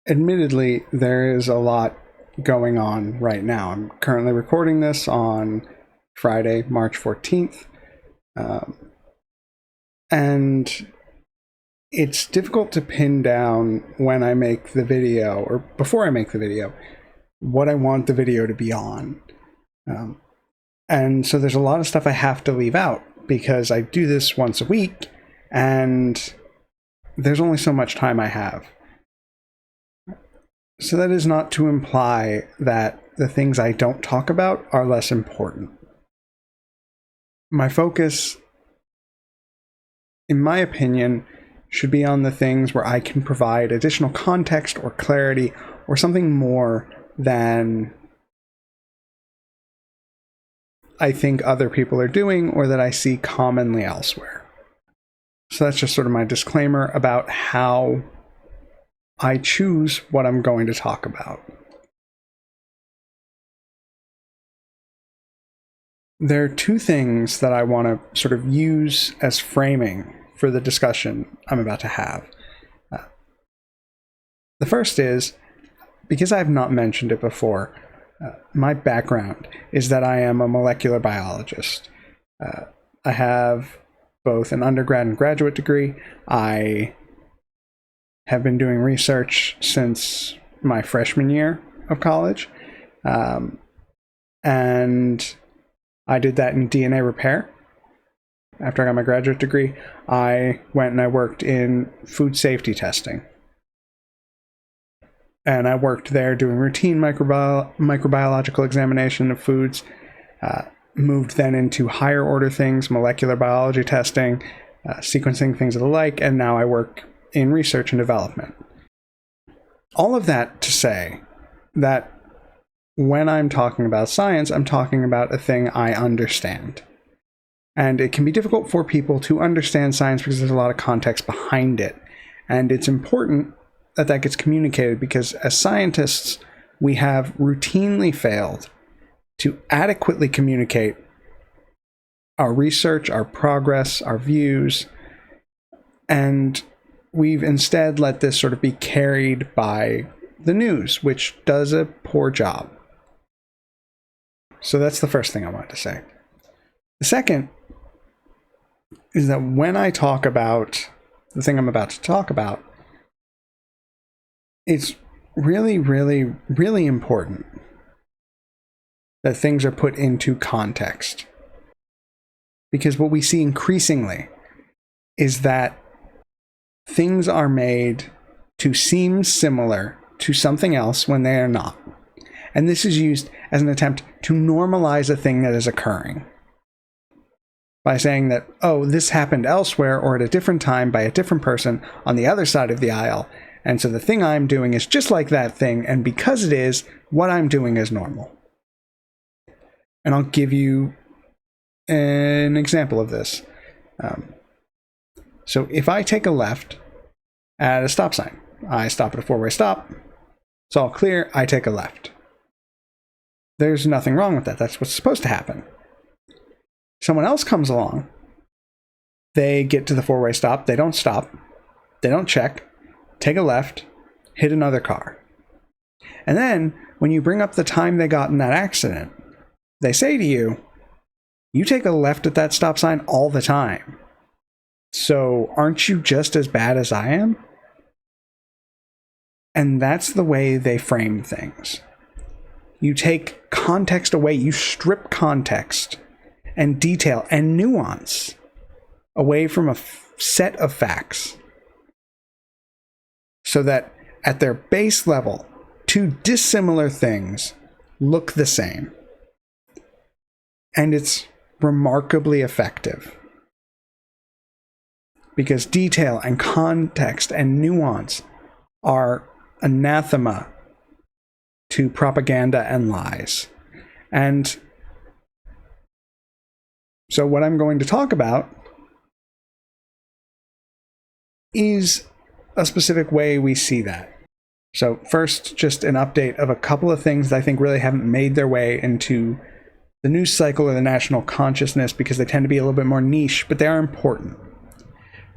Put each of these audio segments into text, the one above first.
admittedly, there is a lot going on right now. I'm currently recording this on Friday, March 14th. And it's difficult to pin down when I make the video, or before I make the video, what I want the video to be on. And so there's a lot of stuff I have to leave out because I do this once a week and there's only so much time I have. So that is not to imply that the things I don't talk about are less important. My focus, in my opinion, should be on the things where I can provide additional context or clarity or something more than I think other people are doing or that I see commonly elsewhere. So that's just sort of my disclaimer about how I choose what I'm going to talk about. There are two things that I want to sort of use as framing for the discussion I'm about to have. The first is, because I've not mentioned it before, my background is that I am a molecular biologist. I have both an undergrad and graduate degree. I have been doing research since my freshman year of college. And I did that in DNA repair. After I got my graduate degree, I went and I worked in food safety testing. And I worked there doing routine microbiological examination of foods, moved then into higher order things, molecular biology testing, sequencing, things of the like, and now I work in research and development. All of that to say that when I'm talking about science, I'm talking about a thing I understand. And it can be difficult for people to understand science because there's a lot of context behind it. And it's important that that gets communicated because as scientists, we have routinely failed to adequately communicate our research, our progress, our views, and we've instead let this sort of be carried by the news, which does a poor job. So that's the first thing I wanted to say. The second is that when I talk about the thing I'm about to talk about, it's really, really, really important that things are put into context. Because what we see increasingly is that things are made to seem similar to something else when they are not. And this is used as an attempt to normalize a thing that is occurring. By saying that, oh, this happened elsewhere or at a different time by a different person on the other side of the aisle. And so the thing I'm doing is just like that thing. And because it is, what I'm doing is normal. And I'll give you an example of this. So if I take a left at a stop sign, I stop at a four-way stop, it's all clear, I take a left. There's nothing wrong with that. That's what's supposed to happen. Someone else comes along, they get to the four-way stop, they don't stop, they don't check, take a left, hit another car. And then, when you bring up the time they got in that accident, they say to you, you take a left at that stop sign all the time. So aren't you just as bad as I am? And that's the way they frame things. You take context away, you strip context and detail and nuance away from a set of facts so that at their base level, two dissimilar things look the same. And it's remarkably effective because detail and context and nuance are anathema to propaganda and lies. And so what I'm going to talk about is a specific way we see that. So first, just an update of a couple of things that I think really haven't made their way into the news cycle or the national consciousness because they tend to be a little bit more niche, but they are important.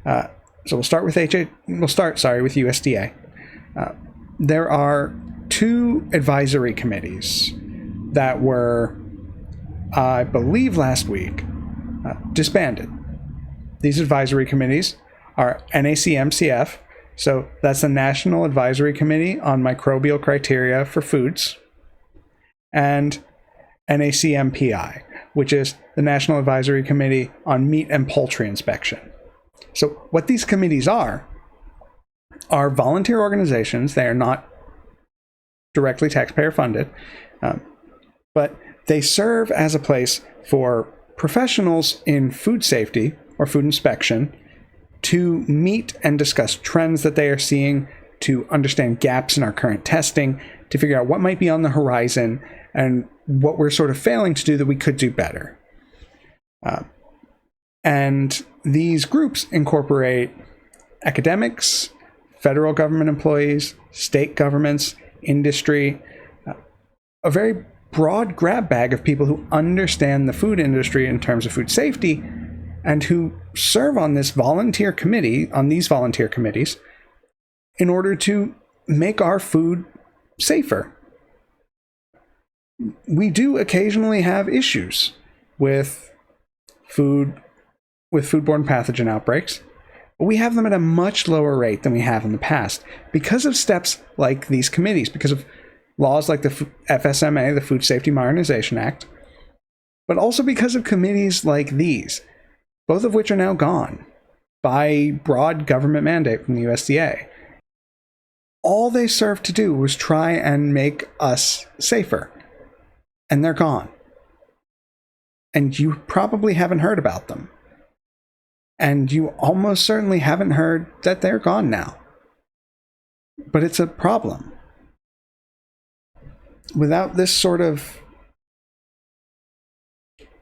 So we'll start with USDA. there are two advisory committees that were, I believe last week, disbanded. These advisory committees are NACMCF, so that's the National Advisory Committee on Microbial Criteria for Foods, and NACMPI, which is the National Advisory Committee on Meat and Poultry Inspection. So what these committees are volunteer organizations. They are not directly taxpayer funded, but they serve as a place for professionals in food safety or food inspection to meet and discuss trends that they are seeing, to understand gaps in our current testing, to figure out what might be on the horizon and what we're sort of failing to do that we could do better. And these groups incorporate academics, federal government employees, state governments, industry, a very broad grab bag of people who understand the food industry in terms of food safety and who serve on these volunteer committees in order to make our food safer. We do occasionally have issues with foodborne pathogen outbreaks, but we have them at a much lower rate than we have in the past because of steps like these committees, because of laws like the FSMA, the Food Safety Modernization Act, but also because of committees like these, both of which are now gone by broad government mandate from the USDA. All they served to do was try and make us safer, and they're gone. And you probably haven't heard about them. And you almost certainly haven't heard that they're gone now. But it's a problem. Without this sort of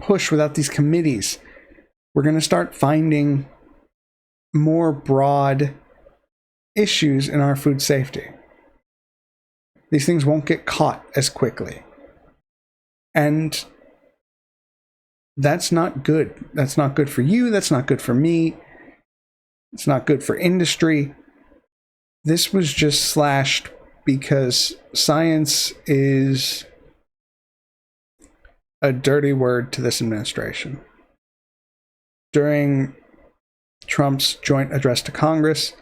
push, without these committees, we're going to start finding more broad issues in our food safety. These things won't get caught as quickly. And that's not good. That's not good for you. That's not good for me. It's not good for industry. This was just slashed because science is a dirty word to this administration. During Trump's joint address to Congress,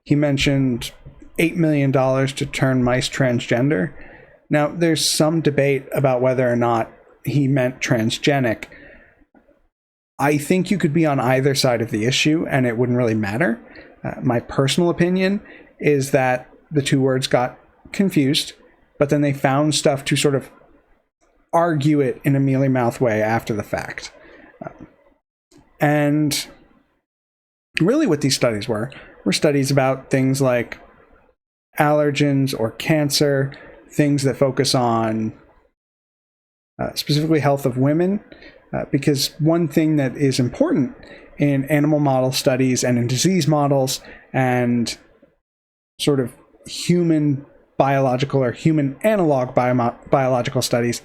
he mentioned $8 million to turn mice transgender. Now, there's some debate about whether or not he meant transgenic. I think you could be on either side of the issue and it wouldn't really matter. My personal opinion is that the two words got confused, but then they found stuff to sort of argue it in a mealy-mouthed way after the fact. And really what these studies were studies about things like allergens or cancer, things that focus on specifically health of women, because one thing that is important in animal model studies and in disease models and sort of human biological or human analog biological studies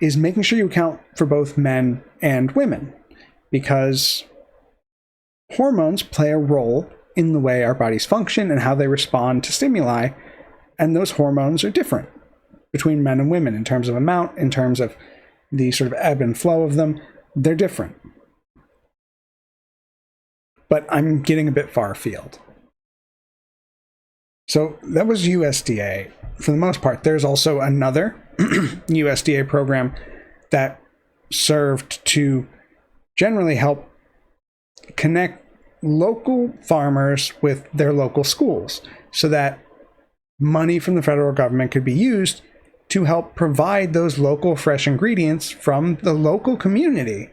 is making sure you account for both men and women, because hormones play a role in the way our bodies function and how they respond to stimuli, and those hormones are different between men and women in terms of amount, in terms of the sort of ebb and flow of them. They're different. But I'm getting a bit far afield. So that was USDA. For the most part, there's also another USDA program that served to generally help connect local farmers with their local schools so that money from the federal government could be used to help provide those local fresh ingredients from the local community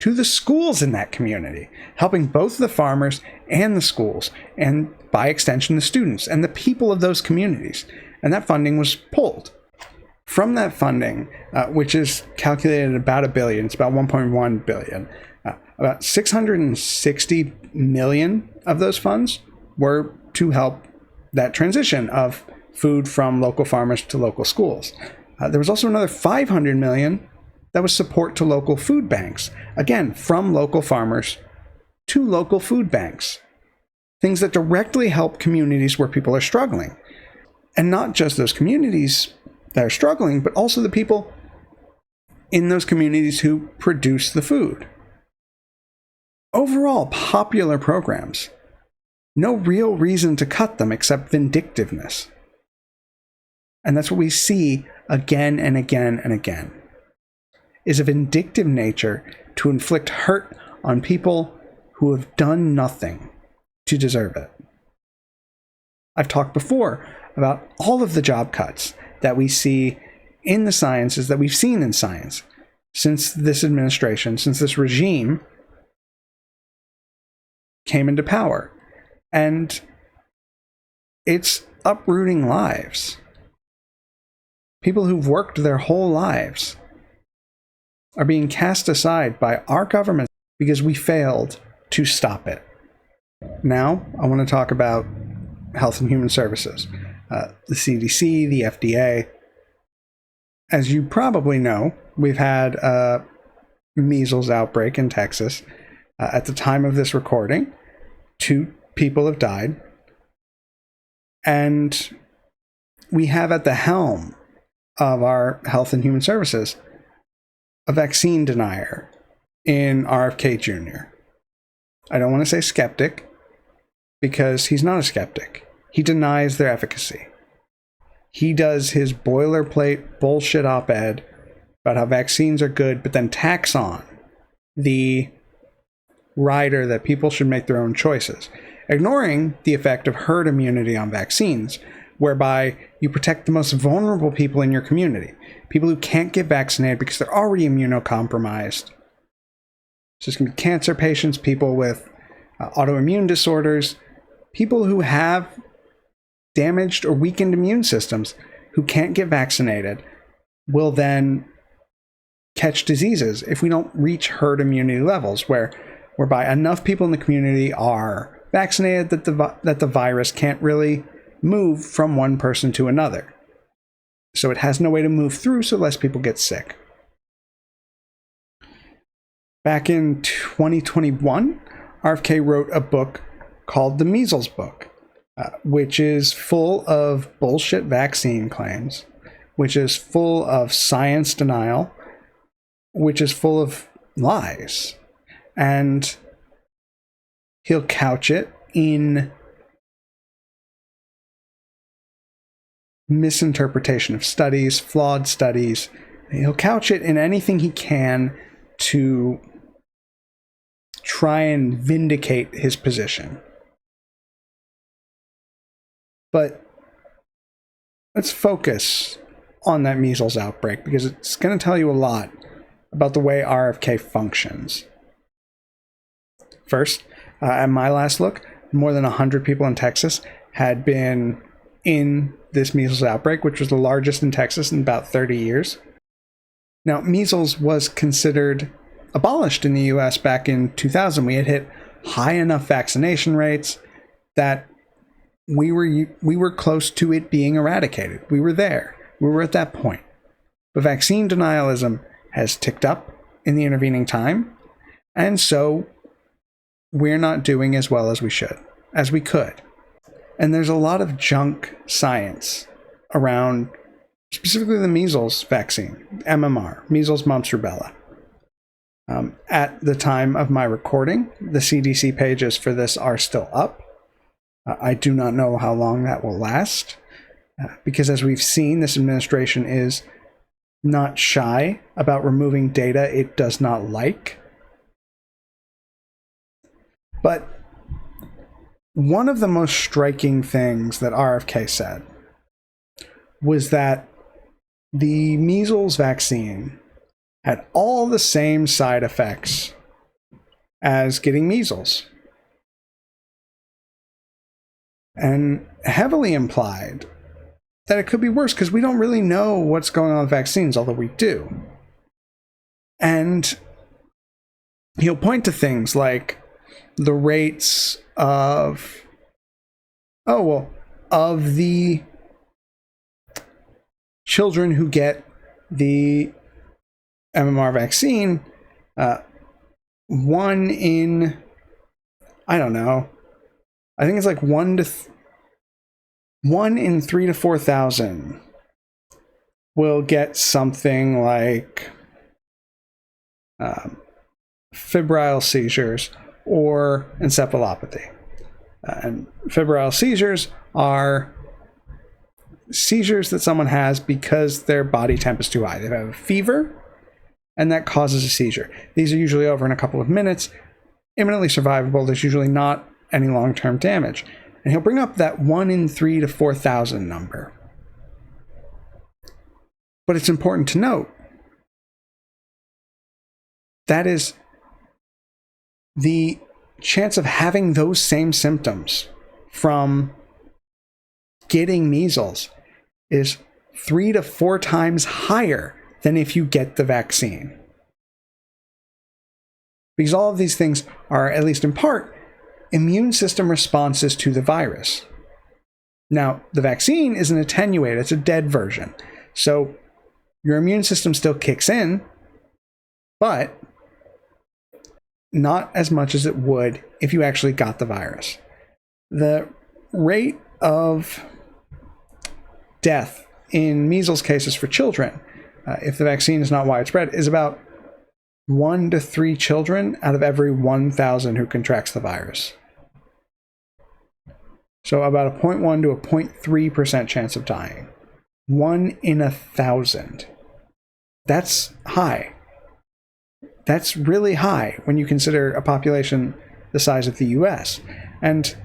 to the schools in that community, helping both the farmers and the schools, and by extension the students and the people of those communities. And that funding was pulled. From that funding, which is calculated at about $1 billion, it's about $1.1 billion, about 660 million of those funds were to help that transition of food from local farmers to local schools. There was also another 500 million that was support to local food banks. Again, from local farmers to local food banks. Things that directly help communities where people are struggling. And not just those communities that are struggling, but also the people in those communities who produce the food. Overall, popular programs. No real reason to cut them except vindictiveness. And that's what we see again and again and again, is a vindictive nature to inflict hurt on people who have done nothing to deserve it. I've talked before about all of the job cuts that we see in the sciences, that we've seen in science since this administration, since this regime came into power. And it's uprooting lives. People who've worked their whole lives are being cast aside by our government because we failed to stop it. Now, I want to talk about Health and Human Services, the CDC, the FDA. As you probably know, we've had a measles outbreak in Texas. At the time of this recording, 2 people have died. And we have at the helm of our Health and Human Services a vaccine denier in RFK Jr. I don't want to say skeptic, because he's not a skeptic. He denies their efficacy. He does his boilerplate bullshit op-ed about how vaccines are good, but then tacks on the rider that people should make their own choices, ignoring the effect of herd immunity on vaccines, whereby you protect the most vulnerable people in your community, people who can't get vaccinated because they're already immunocompromised. So it's going to be cancer patients, people with autoimmune disorders, people who have damaged or weakened immune systems who can't get vaccinated will then catch diseases if we don't reach herd immunity levels whereby enough people in the community are vaccinated that the virus can't really move from one person to another. So it has no way to move through, so less people get sick. Back in 2021, RFK wrote a book called The Measles Book, which is full of bullshit vaccine claims, which is full of science denial, which is full of lies. And he'll couch it in misinterpretation of studies, flawed studies. He'll couch it in anything he can to try and vindicate his position. But let's focus on that measles outbreak, because it's going to tell you a lot about the way RFK functions. First, at my last look, more than 100 people in Texas had been in this measles outbreak, which was the largest in Texas in about 30 years. Now, measles was considered abolished in the US back in 2000. We had hit high enough vaccination rates that we were close to it being eradicated. We were there. We were at that point. But vaccine denialism has ticked up in the intervening time, and so we're not doing as well as we should, as we could. And there's a lot of junk science around specifically the measles vaccine, MMR, measles, mumps, rubella. At the time of my recording, the CDC pages for this are still up. I do not know how long that will last, because as we've seen, this administration is not shy about removing data it does not like. But one of the most striking things that RFK said was that the measles vaccine had all the same side effects as getting measles, and heavily implied that it could be worse because we don't really know what's going on with vaccines, although we do. And he'll point to things like the rates of the children who get the MMR vaccine, 1 in, I don't know, I think it's like 1 1 in 3 to 4,000 will get something like febrile seizures or encephalopathy. And febrile seizures are seizures that someone has because their body temp is too high. They have a fever, and that causes a seizure. These are usually over in a couple of minutes, imminently survivable. There's usually not any long-term damage. And he'll bring up that 1 in 3 to 4,000 number. But it's important to note that is the chance of having those same symptoms from getting measles is 3 to 4 times higher than if you get the vaccine. Because all of these things are, at least in part, immune system responses to the virus. Now, the vaccine is an attenuated, it's a dead version. So your immune system still kicks in, but not as much as it would if you actually got the virus. The rate of death in measles cases for children, if the vaccine is not widespread, is about 1 to 3 children out of every 1,000 who contracts the virus. So about a 0.1 to a 0.3% chance of dying. 1 in 1,000. That's high. That's really high when you consider a population the size of the US. And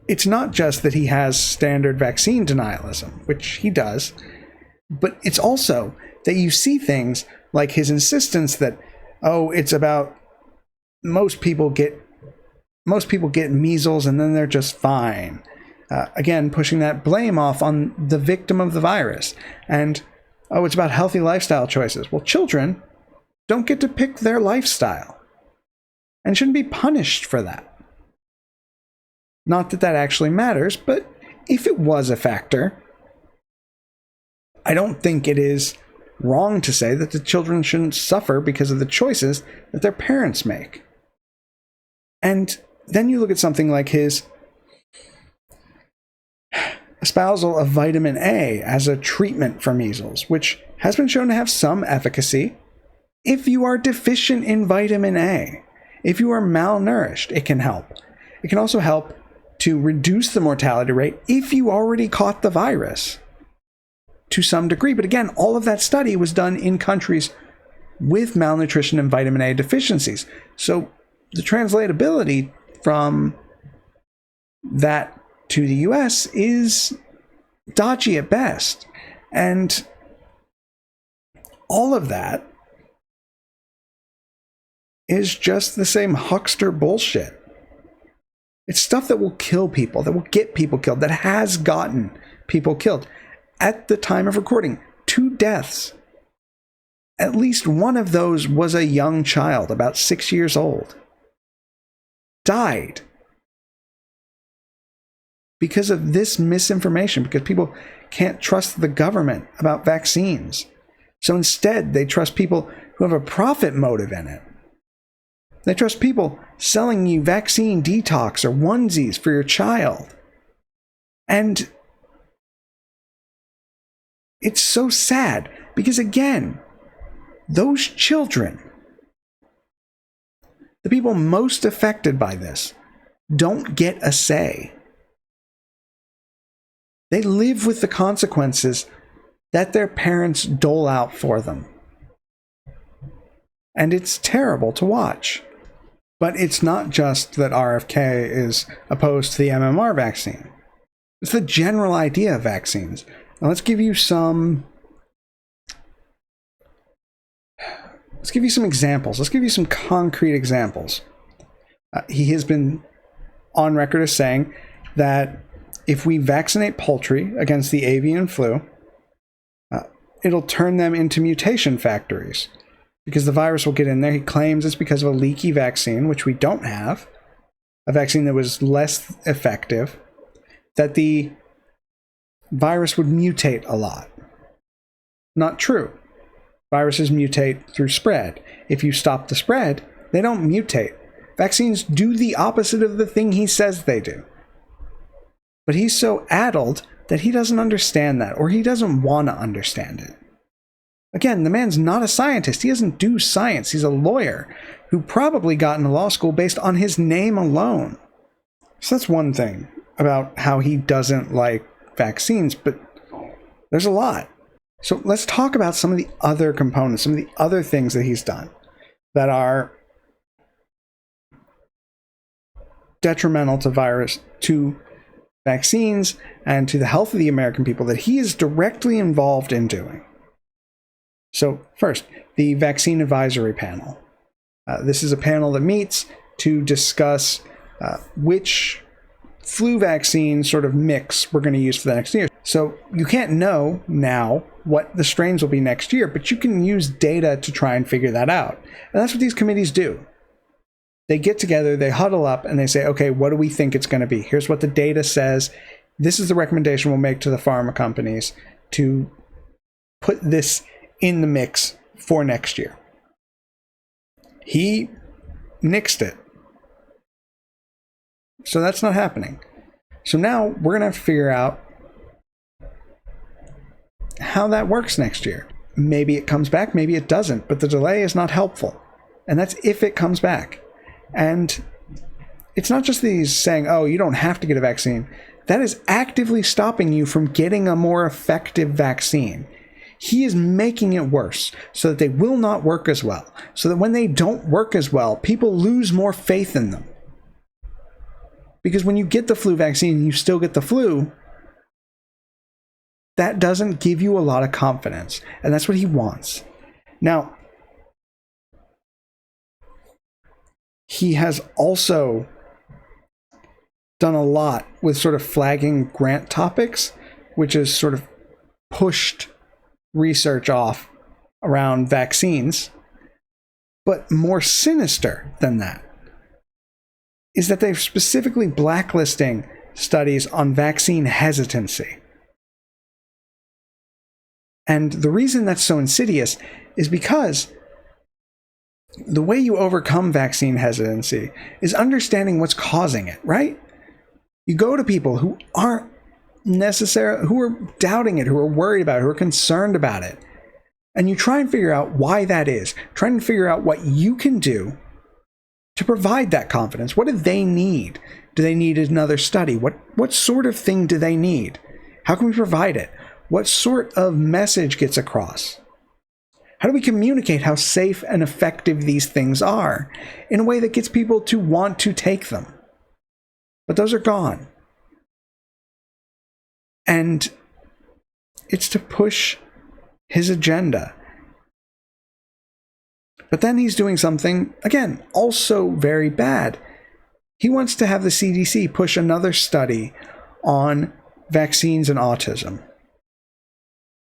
it's not just that he has standard vaccine denialism, which he does, but it's also that you see things like his insistence that, oh, it's about most people get measles and then they're just fine. Again, pushing that blame off on the victim of the virus. And, oh, it's about healthy lifestyle choices. Well, children don't get to pick their lifestyle and shouldn't be punished for that. Not that that actually matters, but if it was a factor, I don't think it is wrong to say that the children shouldn't suffer because of the choices that their parents make. And then you look at something like his espousal of vitamin A as a treatment for measles, which has been shown to have some efficacy if you are deficient in vitamin A. If you are malnourished, it can help. It can also help to reduce the mortality rate if you already caught the virus to some degree. But again, all of that study was done in countries with malnutrition and vitamin A deficiencies. So the translatability from that to the US is dodgy at best. And all of that is just the same huckster bullshit. It's stuff that will kill people, that will get people killed, that has gotten people killed. At the time of recording, 2 deaths. At least one of those was a young child, about 6 years old. Died because of this misinformation, because people can't trust the government about vaccines. So instead, they trust people who have a profit motive in it. They trust people selling you vaccine detox or onesies for your child. And it's so sad because, again, those children, the people most affected by this, don't get a say. They live with the consequences that their parents dole out for them. And it's terrible to watch. But it's not just that RFK is opposed to the MMR vaccine. It's the general idea of vaccines. Now let's give you some examples. Let's give you some concrete examples. He has been on record as saying that if we vaccinate poultry against the avian flu, it'll turn them into mutation factories because the virus will get in there. He claims it's because of a leaky vaccine, which we don't have, a vaccine that was less effective, that the virus would mutate a lot. Not true. Viruses mutate through spread. If you stop the spread, they don't mutate. Vaccines do the opposite of the thing he says they do. But he's so addled that he doesn't understand that, or he doesn't want to understand it. Again, the man's not a scientist. He doesn't do science. He's a lawyer who probably got into law school based on his name alone. So that's one thing about how he doesn't like vaccines, but there's a lot. So let's talk about some of the other components, some of the other things that he's done that are detrimental to vaccines and to the health of the American people that he is directly involved in doing. So first, the Vaccine Advisory Panel. This is a panel that meets to discuss which flu vaccine sort of mix we're going to use for the next year. So you can't know now what the strains will be next year, but you can use data to try and figure that out. And that's what these committees do. They get together, they huddle up, and they say, okay, what do we think it's going to be? Here's what the data says. This is the recommendation we'll make to the pharma companies to put this in the mix for next year. He nixed it. So that's not happening. So now we're going to have to figure out how that works next year. Maybe it comes back, maybe it doesn't, but the delay is not helpful. And that's if it comes back. And it's not just that he's saying, oh, you don't have to get a vaccine. That is actively stopping you from getting a more effective vaccine. He is making it worse so that they will not work as well. So that when they don't work as well, people lose more faith in them. Because when you get the flu vaccine and you still get the flu, that doesn't give you a lot of confidence. And that's what he wants. Now, he has also done a lot with sort of flagging grant topics, which has sort of pushed research off around vaccines. But more sinister than that is that they're specifically blacklisting studies on vaccine hesitancy. And the reason that's so insidious is because the way you overcome vaccine hesitancy is understanding what's causing it, right? You go to people who aren't necessarily, who are doubting it, who are worried about it, who are concerned about it, and you try and figure out why that is. Trying to figure out what you can do to provide that confidence. What do they need? Do they need another study? What sort of thing do they need? How can we provide it? What sort of message gets across? How do we communicate how safe and effective these things are in a way that gets people to want to take them? But those are gone. And it's to push his agenda. But then he's doing something, again, also very bad. He wants to have the CDC push another study on vaccines and autism.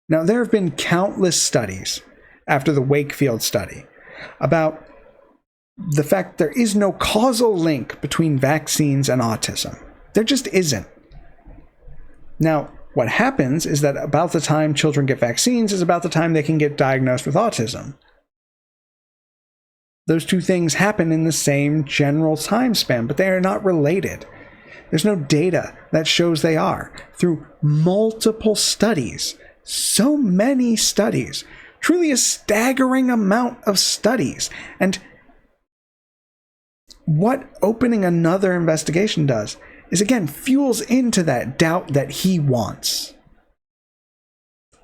Now, there have been countless studies after the Wakefield study about the fact there is no causal link between vaccines and autism. There just isn't. Now, what happens is that about the time children get vaccines is about the time they can get diagnosed with autism. Those two things happen in the same general time span, but they are not related. There's no data that shows they are. Through multiple studies, so many studies, truly a staggering amount of studies. And what opening another investigation does is, again, fuels into that doubt that he wants.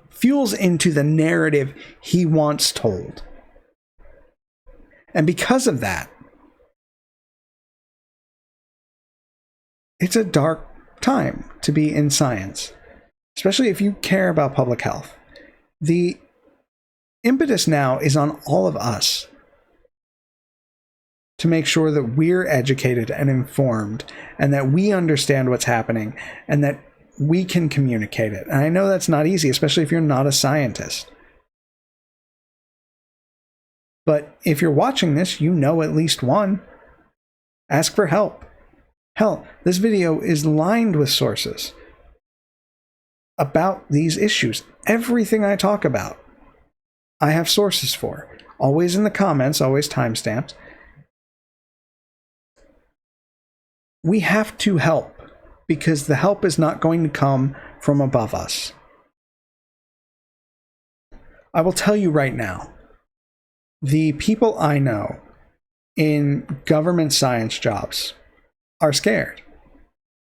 Fuels into the narrative he wants told. And because of that, it's a dark time to be in science, especially if you care about public health. The impetus now is on all of us to make sure that we're educated and informed and that we understand what's happening and that we can communicate it. And I know that's not easy, especially if you're not a scientist. But if you're watching this, you know at least one. Ask for help. Hell, this video is lined with sources about these issues. Everything I talk about, I have sources for. Always in the comments, always timestamped. We have to help because the help is not going to come from above us. I will tell you right now, the people I know in government science jobs are scared.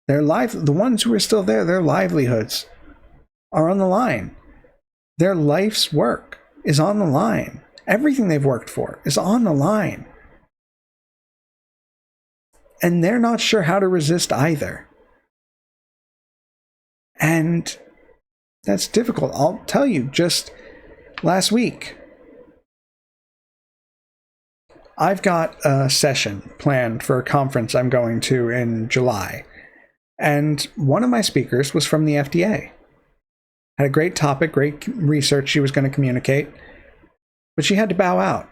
The ones who are still there, their livelihoods are on the line. Their life's work is on the line. Everything they've worked for is on the line. And they're not sure how to resist either. And that's difficult. I'll tell you, just last week, I've got a session planned for a conference I'm going to in July. And one of my speakers was from the FDA. Had a great topic, great research she was going to communicate. But she had to bow out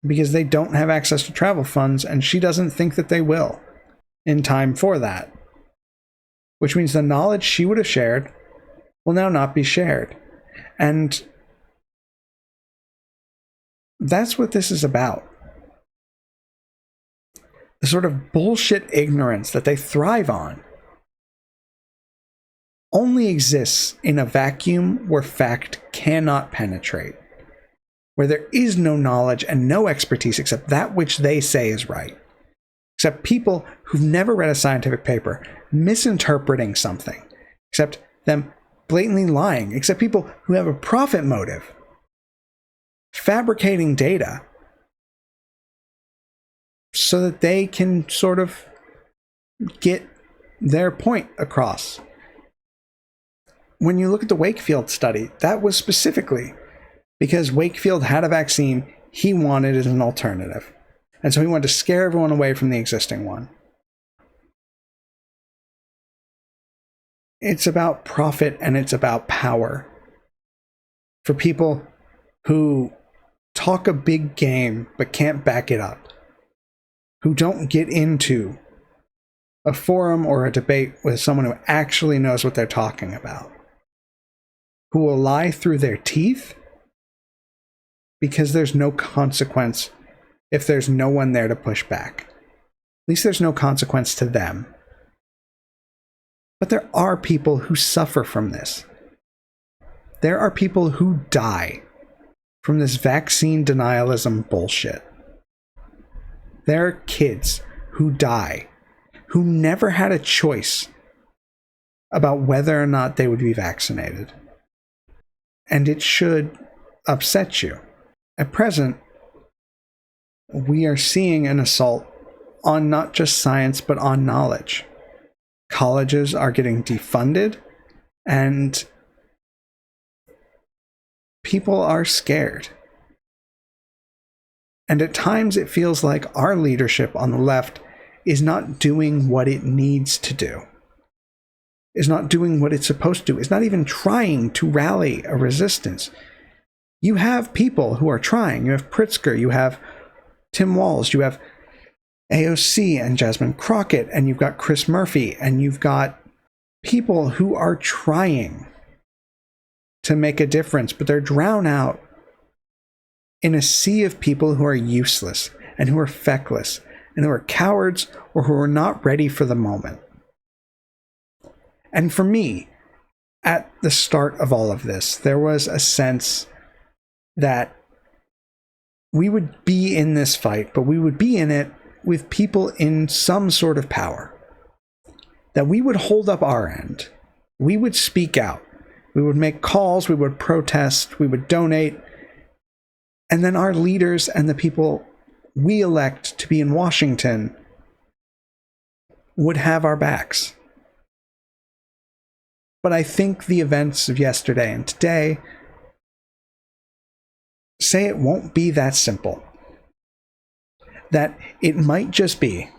because they don't have access to travel funds, and she doesn't think that they will in time for that. Which means the knowledge she would have shared will now not be shared. And that's what this is about. The sort of bullshit ignorance that they thrive on only exists in a vacuum where fact cannot penetrate, where there is no knowledge and no expertise except that which they say is right. Except people who've never read a scientific paper misinterpreting something, except them blatantly lying, except people who have a profit motive, fabricating data so that they can sort of get their point across. When you look at the Wakefield study, that was specifically because Wakefield had a vaccine he wanted as an alternative. And so he wanted to scare everyone away from the existing one. It's about profit and it's about power. For people who talk a big game but can't back it up, who don't get into a forum or a debate with someone who actually knows what they're talking about, who will lie through their teeth because there's no consequence if there's no one there to push back. At least there's no consequence to them. But there are people who suffer from this. There are people who die from this vaccine denialism bullshit. There are kids who die who never had a choice about whether or not they would be vaccinated. And it should upset you. At present, we are seeing an assault on not just science, but on knowledge. Colleges are getting defunded, and people are scared. And at times it feels like our leadership on the left is not doing what it needs to do, is not doing what it's supposed to do, is not even trying to rally a resistance. You have people who are trying. You have Pritzker, you have Tim Walz, you have AOC and Jasmine Crockett, and you've got Chris Murphy, and you've got people who are trying to make a difference, but they're drowned out in a sea of people who are useless and who are feckless and who are cowards or who are not ready for the moment. And for me, at the start of all of this, there was a sense that we would be in this fight, but we would be in it with people in some sort of power. That we would hold up our end. We would speak out. We would make calls, we would protest, we would donate. And then our leaders and the people we elect to be in Washington would have our backs. But I think the events of yesterday and today say it won't be that simple. That it might just be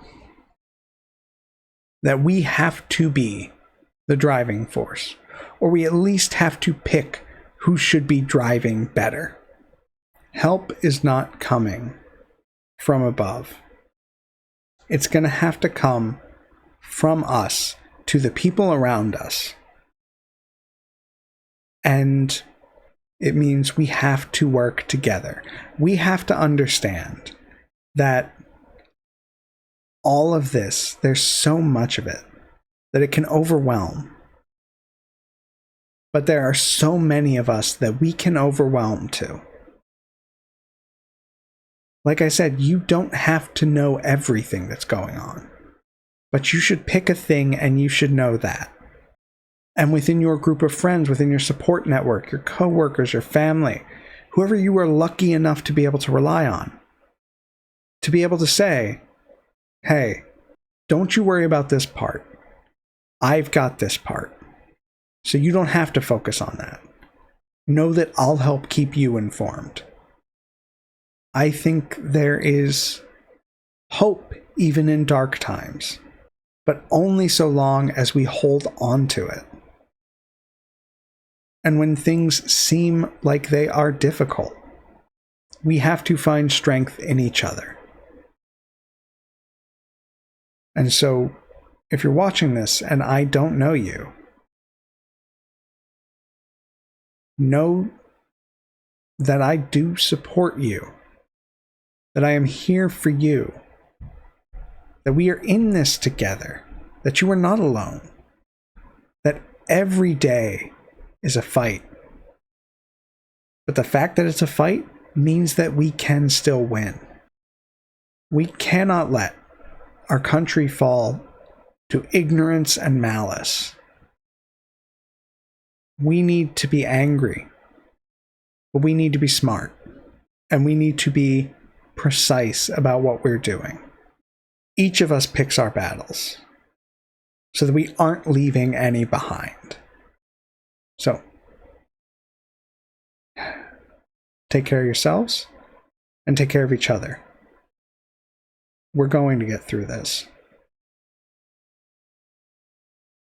that we have to be the driving force, or we at least have to pick who should be driving better. Help is not coming from above. It's going to have to come from us to the people around us. And it means we have to work together. We have to understand that all of this, there's so much of it that it can overwhelm. But there are so many of us that we can overwhelm too. Like I said, you don't have to know everything that's going on, but you should pick a thing and you should know that. And within your group of friends, within your support network, your coworkers, your family, whoever you are lucky enough to be able to rely on, to be able to say, hey, don't you worry about this part. I've got this part. So you don't have to focus on that. Know that I'll help keep you informed. I think there is hope even in dark times, but only so long as we hold on to it. And when things seem like they are difficult, we have to find strength in each other. And so, if you're watching this and I don't know you, know that I do support you, that I am here for you, that we are in this together, that you are not alone, that every day is a fight. But the fact that it's a fight means that we can still win. We cannot let our country fall to ignorance and malice. We need to be angry, but we need to be smart, and we need to be precise about what we're doing. Each of us picks our battles so that we aren't leaving any behind. So, take care of yourselves and take care of each other. We're going to get through this.